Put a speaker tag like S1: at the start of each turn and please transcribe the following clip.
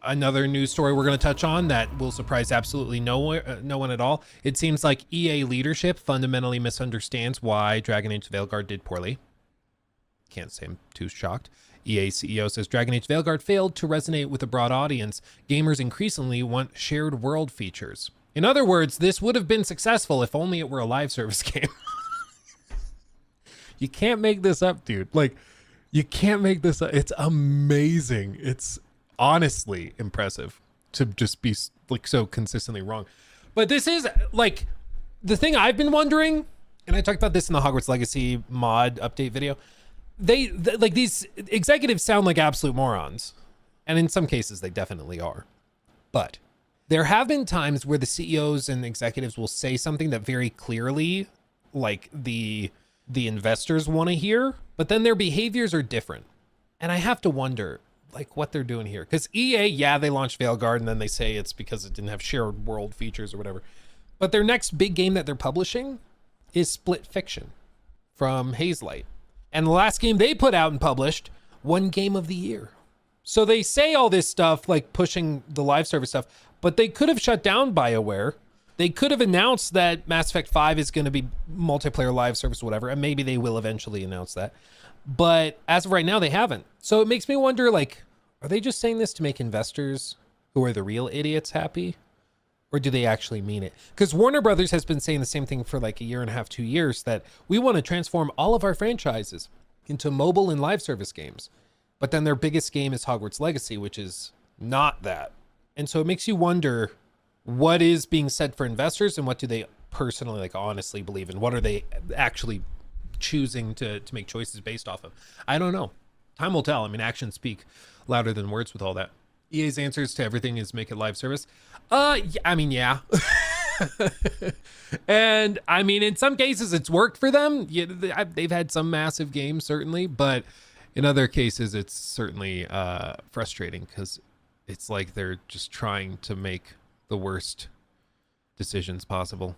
S1: Another news story we're going to touch on that will surprise absolutely no one at all. It seems like EA leadership fundamentally misunderstands why Dragon Age Veilguard did poorly. Can't say I'm too shocked. EA CEO says Dragon Age Veilguard failed to resonate with a broad audience. Gamers increasingly want shared world features. In other words, this would have been successful if only it were a live service game. You can't make this up, dude. Like, you can't make this up. It's amazing. It's honestly impressive to just be like so consistently wrong. But this is like the thing I've been wondering, and I talked about this in the Hogwarts Legacy mod update video. They like these executives sound like absolute morons, and in some cases they definitely are. But there have been times where the CEOs and executives will say something that very clearly like the investors want to hear, but then their behaviors are different. And I have to wonder like what they're doing here. Because EA, yeah, they launched Veilguard and then they say it's because it didn't have shared world features or whatever. But their next big game that they're publishing is Split Fiction from Hazelight. And the last game they put out and published won Game of the Year. So they say all this stuff like pushing the live service stuff, but they could have shut down BioWare. They could have announced that Mass Effect 5 is going to be multiplayer live service, whatever, and maybe they will eventually announce that. But as of right now, they haven't. So it makes me wonder, like, are they just saying this to make investors who are the real idiots happy? Or do they actually mean it? Because Warner Brothers has been saying the same thing for like a year and a half, 2 years, that we want to transform all of our franchises into mobile and live service games. But then their biggest game is Hogwarts Legacy, which is not that. And so it makes you wonder what is being said for investors and what do they personally like honestly believe in? What are they actually choosing to make choices based off of? I don't know. Time will tell. I mean, actions speak louder than words with all that. EA's answers to everything is make it live service. I mean, yeah. And I mean, in some cases it's worked for them. Yeah, they've had some massive games certainly, but in other cases it's certainly frustrating because it's like they're just trying to make the worst decisions possible.